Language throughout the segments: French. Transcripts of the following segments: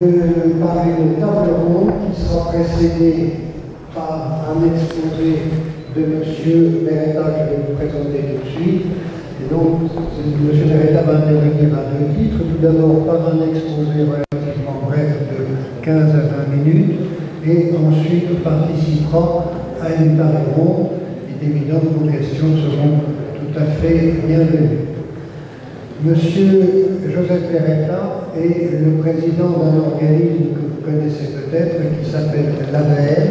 Par une table ronde qui sera précédée par un exposé de M. Beretta que je vais vous présenter tout de suite. Et donc, M. Beretta va intervenir à deux titres. Tout d'abord par un exposé relativement bref de 15 à 20 minutes, et ensuite participera à une table ronde. Il est évident que vos questions seront tout à fait bienvenues. Monsieur Joseph Beretta est le président d'un organisme que vous connaissez peut-être, qui s'appelle l'AVER,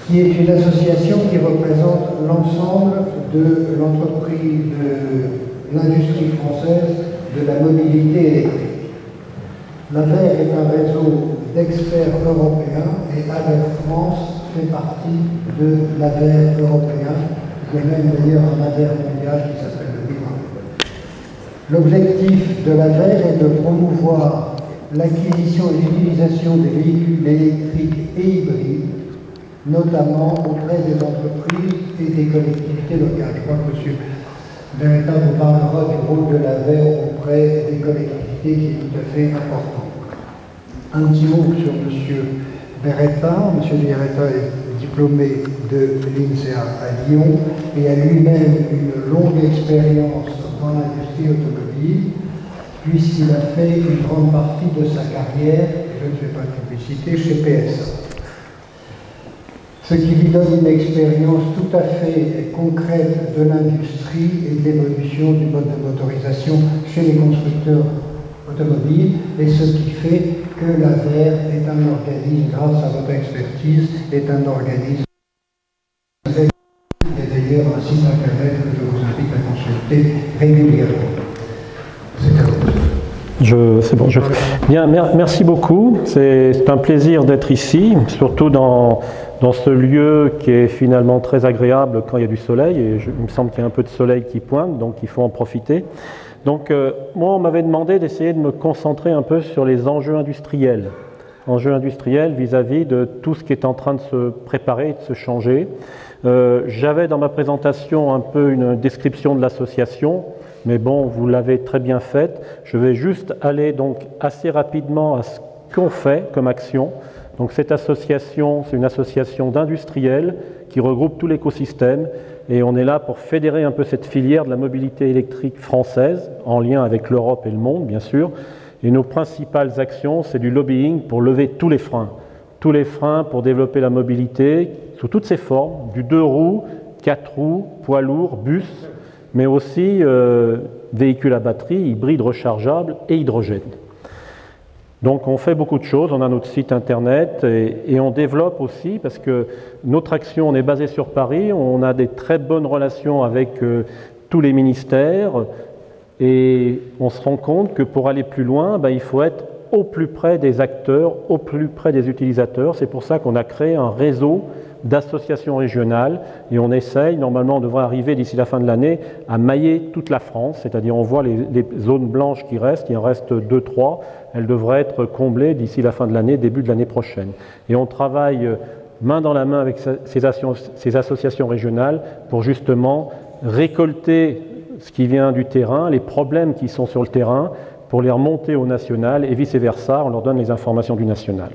qui est une association qui représente l'ensemble de l'entreprise de l'industrie française de la mobilité électrique. L'AVER est un réseau d'experts européens et AVER France fait partie de l'AVER européen. Il y a même d'ailleurs un AVER mondial qui s'appelle le BIRA. L'objectif de l'AVER est de promouvoir l'acquisition et l'utilisation des véhicules électriques et hybrides, notamment auprès des entreprises et des collectivités locales. Je crois que M. Beretta vous parlera du rôle de l'AVER auprès des collectivités qui est tout à fait important. Un petit mot sur M. Beretta. M. Beretta est diplômé de l'INSEA à Lyon et a lui-même une longue expérience dans l'industrie automobile, puisqu'il a fait une grande partie de sa carrière, je ne fais pas de publicité, chez PSA. Ce qui lui donne une expérience tout à fait concrète de l'industrie et de l'évolution du mode de motorisation chez les constructeurs automobiles, et ce qui fait que l'AVER est un organisme, grâce à votre expertise, est un organisme. Il y a d'ailleurs un site internet que je vous invite à consulter régulièrement. C'est à vous. C'est bon. Bien, merci beaucoup. C'est un plaisir d'être ici, surtout dans ce lieu qui est finalement très agréable quand il y a du soleil, et il me semble qu'il y a un peu de soleil qui pointe, donc il faut en profiter. Donc moi, on m'avait demandé d'essayer de me concentrer un peu sur les enjeux industriels vis-à-vis de tout ce qui est en train de se préparer et de se changer. J'avais dans ma présentation un peu une description de l'association, mais bon, vous l'avez très bien faite. Je vais juste aller donc assez rapidement à ce qu'on fait comme action. Donc cette association, c'est une association d'industriels qui regroupe tout l'écosystème, et on est là pour fédérer un peu cette filière de la mobilité électrique française, en lien avec l'Europe et le monde, bien sûr. Et nos principales actions, c'est du lobbying pour lever tous les freins pour développer la mobilité sous toutes ses formes, du 2 roues, 4 roues, poids lourd, bus, mais aussi véhicules à batterie, hybrides rechargeables et hydrogène. Donc on fait beaucoup de choses, on a notre site internet et on développe aussi, parce que notre action, on est basé sur Paris, on a des très bonnes relations avec tous les ministères, et on se rend compte que pour aller plus loin, il faut être au plus près des acteurs, au plus près des utilisateurs. C'est pour ça qu'on a créé un réseau d'associations régionales, et on essaye, normalement on devrait arriver d'ici la fin de l'année, à mailler toute la France, c'est-à-dire on voit les zones blanches qui restent, il en reste 2-3, elles devraient être comblées d'ici la fin de l'année, début de l'année prochaine. Et on travaille main dans la main avec ces associations régionales pour justement récolter ce qui vient du terrain, les problèmes qui sont sur le terrain, pour les remonter au national, et vice-versa, on leur donne les informations du national.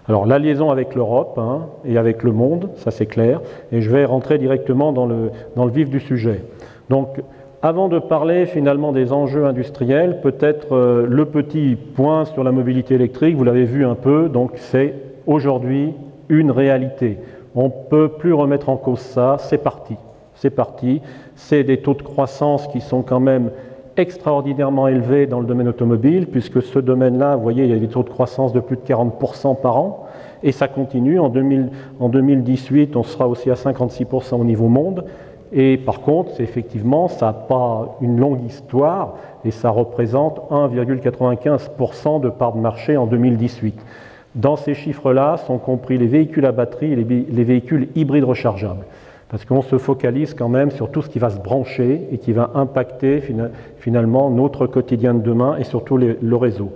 Alors la liaison avec l'Europe et avec le monde, ça c'est clair, et je vais rentrer directement dans le vif du sujet. Donc avant de parler finalement des enjeux industriels, peut-être le petit point sur la mobilité électrique, vous l'avez vu un peu, donc c'est aujourd'hui une réalité. On ne peut plus remettre en cause ça, c'est parti. C'est des taux de croissance qui sont quand même extraordinairement élevés dans le domaine automobile, puisque ce domaine-là, vous voyez, il y a des taux de croissance de plus de 40% par an, et ça continue. En 2018, on sera aussi à 56% au niveau monde, et par contre, effectivement, ça n'a pas une longue histoire, et ça représente 1,95% de part de marché en 2018. Dans ces chiffres-là sont compris les véhicules à batterie et les véhicules hybrides rechargeables. Parce qu'on se focalise quand même sur tout ce qui va se brancher et qui va impacter finalement notre quotidien de demain et surtout le réseau.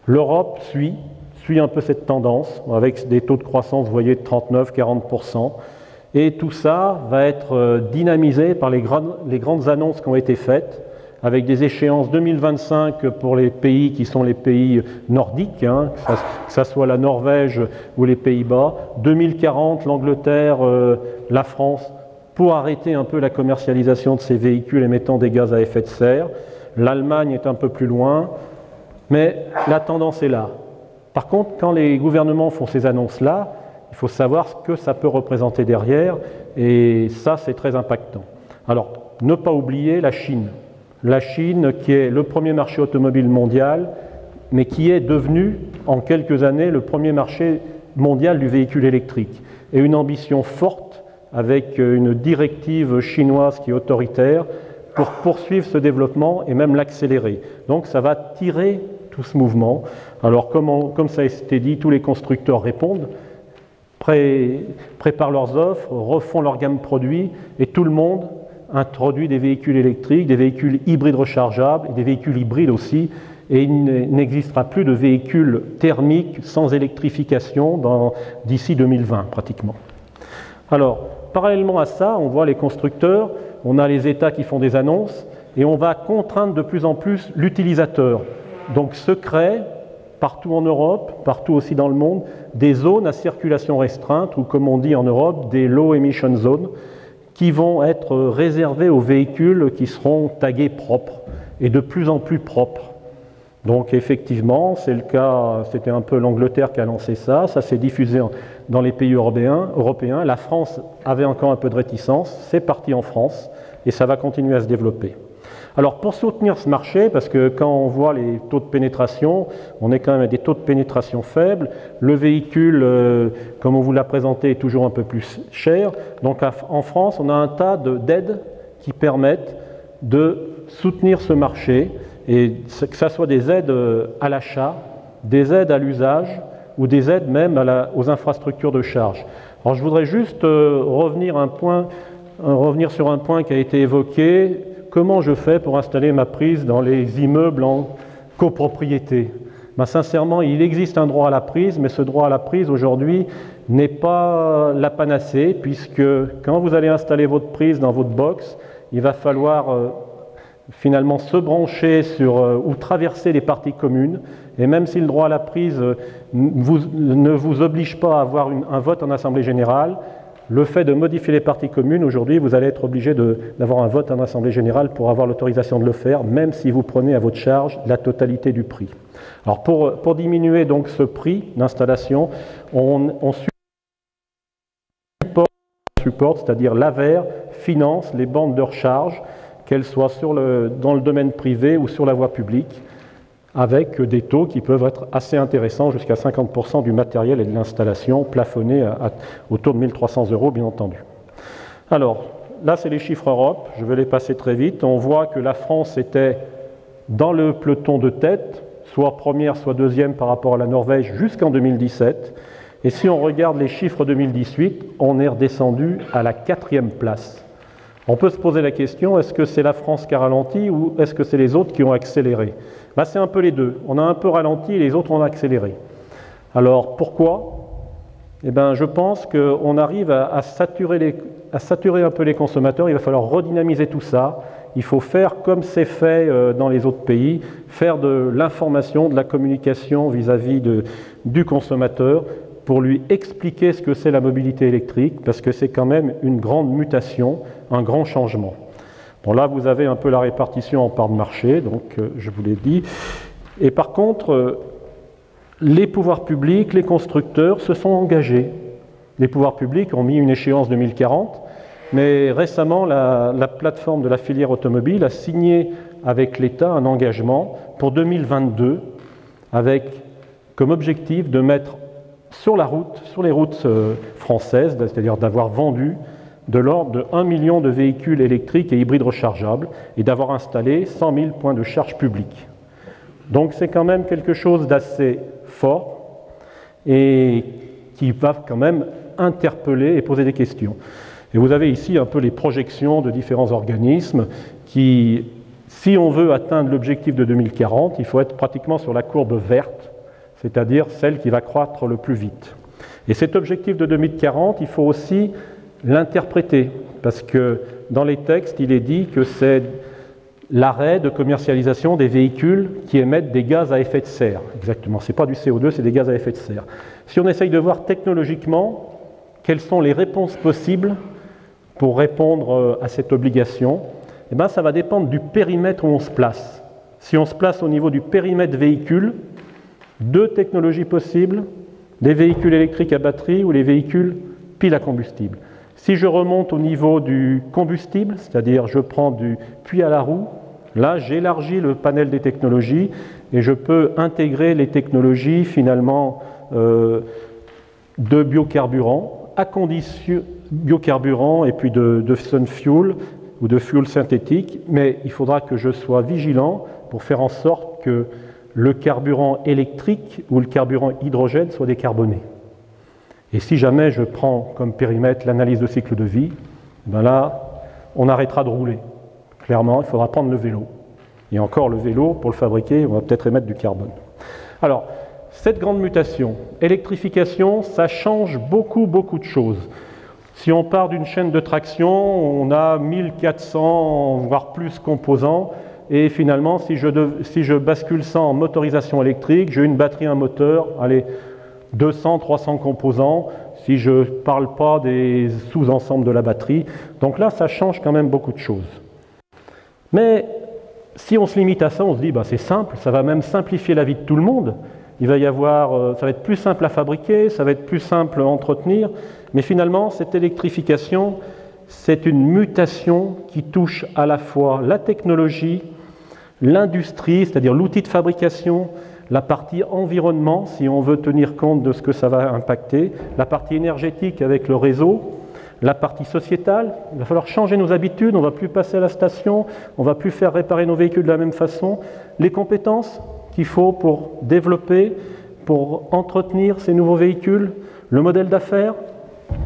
L'Europe suit un peu cette tendance avec des taux de croissance, vous voyez, de 39-40%. Et tout ça va être dynamisé par les grandes annonces qui ont été faites, avec des échéances 2025 pour les pays qui sont les pays nordiques, hein, que ce soit la Norvège ou les Pays-Bas, 2040 l'Angleterre, la France, pour arrêter un peu la commercialisation de ces véhicules émettant des gaz à effet de serre. L'Allemagne est un peu plus loin, mais la tendance est là. Par contre, quand les gouvernements font ces annonces-là, il faut savoir ce que ça peut représenter derrière, et ça, c'est très impactant. Alors, ne pas oublier la Chine. La Chine, qui est le premier marché automobile mondial, mais qui est devenu, en quelques années, le premier marché mondial du véhicule électrique. Et une ambition forte, avec une directive chinoise qui est autoritaire, pour poursuivre ce développement et même l'accélérer. Donc ça va tirer tout ce mouvement. Alors comme ça a été dit, tous les constructeurs répondent, préparent leurs offres, refont leur gamme produit, et tout le monde introduit des véhicules électriques, des véhicules hybrides rechargeables, et des véhicules hybrides aussi, et il n'existera plus de véhicules thermiques sans électrification d'ici 2020 pratiquement. Alors, parallèlement à ça, on voit les constructeurs, on a les États qui font des annonces, et on va contraindre de plus en plus l'utilisateur. Donc se créent, partout en Europe, partout aussi dans le monde, des zones à circulation restreinte, ou comme on dit en Europe, des low emission zones, qui vont être réservées aux véhicules qui seront tagués propres, et de plus en plus propres. Donc effectivement, c'est le cas, c'était un peu l'Angleterre qui a lancé ça, ça s'est diffusé dans les pays européens. La France avait encore un peu de réticence, c'est parti en France, et ça va continuer à se développer. Alors pour soutenir ce marché, parce que quand on voit les taux de pénétration, on est quand même à des taux de pénétration faibles, le véhicule, comme on vous l'a présenté, est toujours un peu plus cher. Donc en France, on a un tas d'aides qui permettent de soutenir ce marché, et que ce soit des aides à l'achat, des aides à l'usage, ou des aides même aux infrastructures de charge. Alors je voudrais juste revenir sur un point qui a été évoqué. Comment je fais pour installer ma prise dans les immeubles en copropriété? Ben, sincèrement, il existe un droit à la prise, mais ce droit à la prise aujourd'hui n'est pas la panacée, puisque quand vous allez installer votre prise dans votre box, il va falloir finalement se brancher ou traverser les parties communes, et même si le droit à la prise ne vous oblige pas à avoir un vote en Assemblée générale, le fait de modifier les parties communes, aujourd'hui, vous allez être obligé d'avoir un vote en Assemblée générale pour avoir l'autorisation de le faire, même si vous prenez à votre charge la totalité du prix. Alors pour diminuer donc ce prix d'installation, on supporte, c'est-à-dire l'AVER finance les bandes de recharge, qu'elles soient dans le domaine privé ou sur la voie publique, avec des taux qui peuvent être assez intéressants, jusqu'à 50% du matériel et de l'installation, plafonnés autour de 1 300 €, bien entendu. Alors, là, c'est les chiffres Europe, je vais les passer très vite. On voit que la France était dans le peloton de tête, soit première, soit deuxième par rapport à la Norvège, jusqu'en 2017. Et si on regarde les chiffres 2018, on est redescendu à la 4e place. On peut se poser la question, est-ce que c'est la France qui a ralenti ou est-ce que c'est les autres qui ont accéléré? Ben, c'est un peu les deux. On a un peu ralenti et les autres ont accéléré. Alors pourquoi? Eh ben, je pense qu'on arrive à saturer un peu les consommateurs. Il va falloir redynamiser tout ça. Il faut faire comme c'est fait dans les autres pays, faire de l'information, de la communication vis-à-vis du consommateur pour lui expliquer ce que c'est la mobilité électrique, parce que c'est quand même une grande mutation, un grand changement. Bon, là, vous avez un peu la répartition en parts de marché, donc je vous l'ai dit. Et par contre, les pouvoirs publics, les constructeurs se sont engagés. Les pouvoirs publics ont mis une échéance 2040, mais récemment, la plateforme de la filière automobile a signé avec l'État un engagement pour 2022, avec comme objectif de mettre sur les routes françaises, c'est-à-dire d'avoir vendu de l'ordre de 1 million de véhicules électriques et hybrides rechargeables et d'avoir installé 100 000 points de charge publics. Donc c'est quand même quelque chose d'assez fort et qui va quand même interpeller et poser des questions. Et vous avez ici un peu les projections de différents organismes qui, si on veut atteindre l'objectif de 2040, il faut être pratiquement sur la courbe verte, c'est-à-dire celle qui va croître le plus vite. Et cet objectif de 2040, il faut aussi l'interpréter, parce que dans les textes, il est dit que c'est l'arrêt de commercialisation des véhicules qui émettent des gaz à effet de serre. Exactement, ce n'est pas du CO2, c'est des gaz à effet de serre. Si on essaye de voir technologiquement quelles sont les réponses possibles pour répondre à cette obligation, eh bien, ça va dépendre du périmètre où on se place. Si on se place au niveau du périmètre véhicule, deux technologies possibles, des véhicules électriques à batterie ou les véhicules piles à combustible. Si je remonte au niveau du combustible, c'est-à-dire je prends du puits à la roue, là j'élargis le panel des technologies et je peux intégrer les technologies finalement de biocarburants, à condition biocarburants et puis de sun fuel ou de fuel synthétique, mais il faudra que je sois vigilant pour faire en sorte que le carburant électrique ou le carburant hydrogène soit décarboné. Et si jamais je prends comme périmètre l'analyse de cycle de vie, ben là, on arrêtera de rouler. Clairement, il faudra prendre le vélo. Et encore, le vélo, pour le fabriquer, on va peut-être émettre du carbone. Alors, cette grande mutation, électrification, ça change beaucoup de choses. Si on part d'une chaîne de traction, on a 1400, voire plus composants. Et finalement, si je bascule ça en motorisation électrique, j'ai une batterie, un moteur, allez, 200, 300 composants, si je ne parle pas des sous-ensembles de la batterie. Donc là, ça change quand même beaucoup de choses. Mais si on se limite à ça, on se dit, bah, c'est simple, ça va même simplifier la vie de tout le monde. Il va y avoir, ça va être plus simple à fabriquer, ça va être plus simple à entretenir. Mais finalement, cette électrification, c'est une mutation qui touche à la fois la technologie, l'industrie, c'est-à-dire l'outil de fabrication, la partie environnement, si on veut tenir compte de ce que ça va impacter, la partie énergétique avec le réseau, la partie sociétale, il va falloir changer nos habitudes, on ne va plus passer à la station, on ne va plus faire réparer nos véhicules de la même façon, les compétences qu'il faut pour développer, pour entretenir ces nouveaux véhicules, le modèle d'affaires,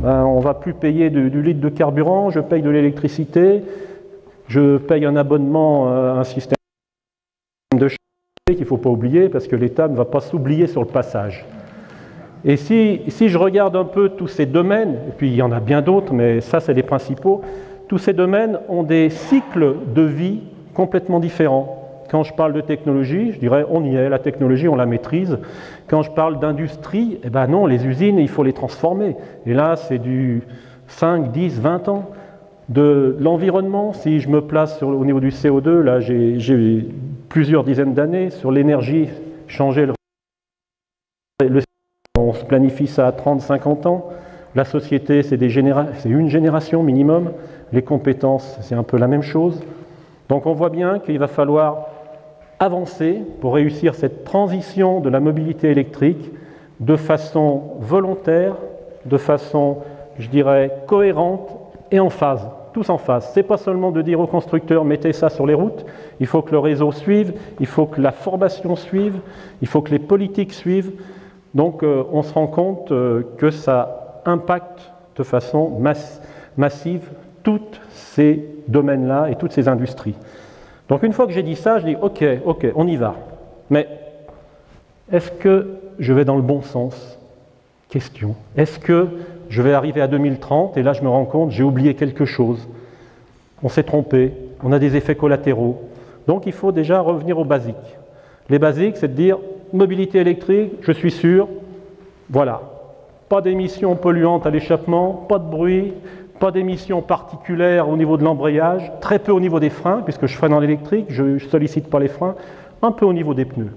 ben, on ne va plus payer du litre de carburant, je paye de l'électricité, je paye un abonnement à un système de qu'il ne faut pas oublier parce que l'État ne va pas s'oublier sur le passage. Et si je regarde un peu tous ces domaines, et puis il y en a bien d'autres, mais ça c'est les principaux, tous ces domaines ont des cycles de vie complètement différents. Quand je parle de technologie, je dirais on y est, la technologie on la maîtrise. Quand je parle d'industrie, eh ben non, les usines il faut les transformer. Et là c'est du 5, 10, 20 ans. De l'environnement, si je me place au niveau du CO2, là j'ai plusieurs dizaines d'années, sur l'énergie, changer on se planifie ça à 30, 50 ans. La société, c'est une génération minimum. Les compétences, c'est un peu la même chose. Donc on voit bien qu'il va falloir avancer pour réussir cette transition de la mobilité électrique de façon volontaire, de façon, je dirais, cohérente et en phase. Tous en phase. Ce n'est pas seulement de dire aux constructeurs mettez ça sur les routes, il faut que le réseau suive, il faut que la formation suive, il faut que les politiques suivent. Donc on se rend compte que ça impacte de façon massive tous ces domaines-là et toutes ces industries. Donc une fois que j'ai dit ça, je dis ok, on y va. Mais est-ce que je vais dans le bon sens? Question. Est-ce que je vais arriver à 2030 et là je me rends compte, j'ai oublié quelque chose. On s'est trompé, on a des effets collatéraux. Donc il faut déjà revenir aux basiques. Les basiques, c'est de dire mobilité électrique, je suis sûr, voilà. Pas d'émissions polluantes à l'échappement, pas de bruit, pas d'émissions particulières au niveau de l'embrayage, très peu au niveau des freins, puisque je freine en électrique, je ne sollicite pas les freins, un peu au niveau des pneus.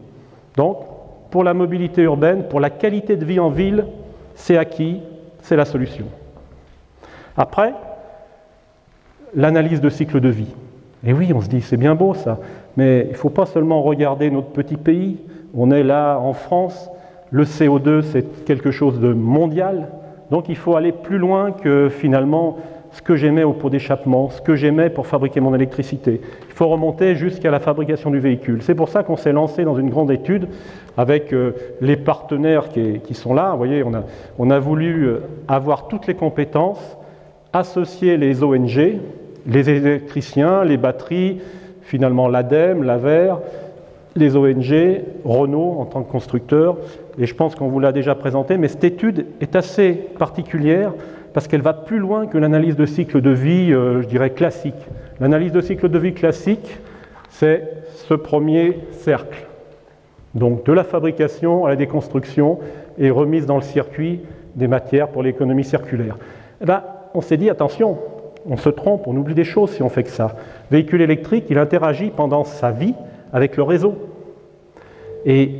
Donc, pour la mobilité urbaine, pour la qualité de vie en ville, c'est acquis, c'est la solution. Après, l'analyse de cycle de vie. Et oui, on se dit, c'est bien beau ça, mais il ne faut pas seulement regarder notre petit pays. On est là en France, le CO2 c'est quelque chose de mondial, donc il faut aller plus loin que finalement ce que j'émets au pot d'échappement, ce que j'émets pour fabriquer mon électricité. Il faut remonter jusqu'à la fabrication du véhicule. C'est pour ça qu'on s'est lancé dans une grande étude avec les partenaires qui sont là. Vous voyez, on a voulu avoir toutes les compétences, associer les ONG, les électriciens, les batteries, finalement l'ADEME, l'AVER, les ONG, Renault en tant que constructeur, et je pense qu'on vous l'a déjà présenté, mais cette étude est assez particulière parce qu'elle va plus loin que l'analyse de cycle de vie, je dirais, classique. L'analyse de cycle de vie classique, c'est ce premier cercle. Donc de la fabrication à la déconstruction et remise dans le circuit des matières pour l'économie circulaire. Eh bien, on s'est dit, attention, on se trompe, on oublie des choses si on fait que ça. Le véhicule électrique, il interagit pendant sa vie avec le réseau. Et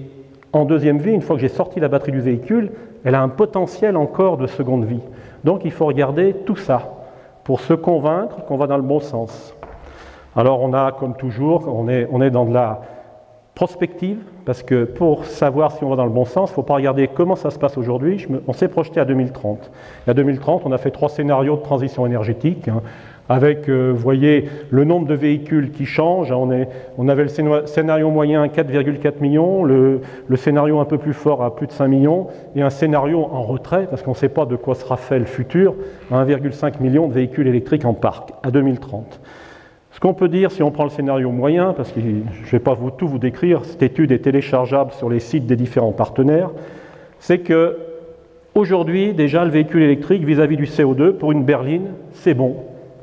en deuxième vie, une fois que j'ai sorti la batterie du véhicule, elle a un potentiel encore de seconde vie. Donc il faut regarder tout ça pour se convaincre qu'on va dans le bon sens. Alors on a, comme toujours, on est dans de la prospective, parce que pour savoir si on va dans le bon sens, il ne faut pas regarder comment ça se passe aujourd'hui. On s'est projeté à 2030. Et à 2030, on a fait 3 scénarios de transition énergétique, avec, vous voyez, le nombre de véhicules qui change. On avait le scénario moyen 4,4 millions, le scénario un peu plus fort à plus de 5 millions, et un scénario en retrait, parce qu'on ne sait pas de quoi sera fait le futur, à 1,5 million de véhicules électriques en parc, à 2030. Ce qu'on peut dire si on prend le scénario moyen, parce que je ne vais pas tout vous décrire, cette étude est téléchargeable sur les sites des différents partenaires, c'est que aujourd'hui, déjà, le véhicule électrique vis-à-vis du CO2, pour une berline, c'est bon.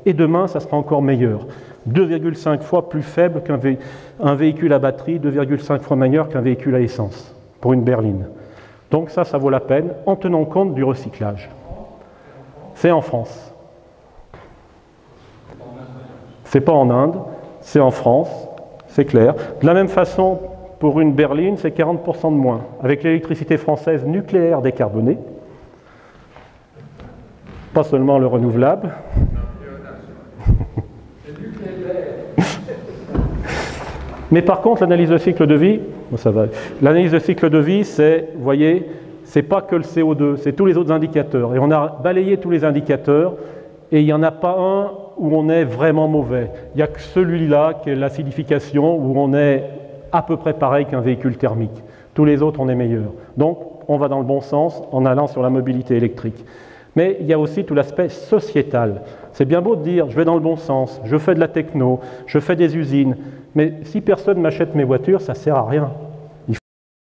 Et demain, ça sera encore meilleur. 2,5 fois plus faible qu'un véhicule à batterie, 2,5 fois meilleur qu'un véhicule à essence, pour une berline. Donc ça vaut la peine, en tenant compte du recyclage. C'est en France. C'est pas en Inde, c'est en France, c'est clair. De la même façon, pour une berline, c'est 40% de moins. Avec l'électricité française nucléaire décarbonée, pas seulement le renouvelable. Mais par contre, l'analyse de cycle de vie, ça va. L'analyse de cycle de vie, c'est, vous voyez, c'est pas que le CO2, c'est tous les autres indicateurs. Et on a balayé tous les indicateurs, et il n'y en a pas un où on est vraiment mauvais. Il n'y a que celui-là, qui est l'acidification, où on est à peu près pareil qu'un véhicule thermique. Tous les autres, on est meilleur. Donc, on va dans le bon sens en allant sur la mobilité électrique. Mais il y a aussi tout l'aspect sociétal. C'est bien beau de dire, je vais dans le bon sens, je fais de la techno, je fais des usines, mais si personne m'achète mes voitures, ça ne sert à rien.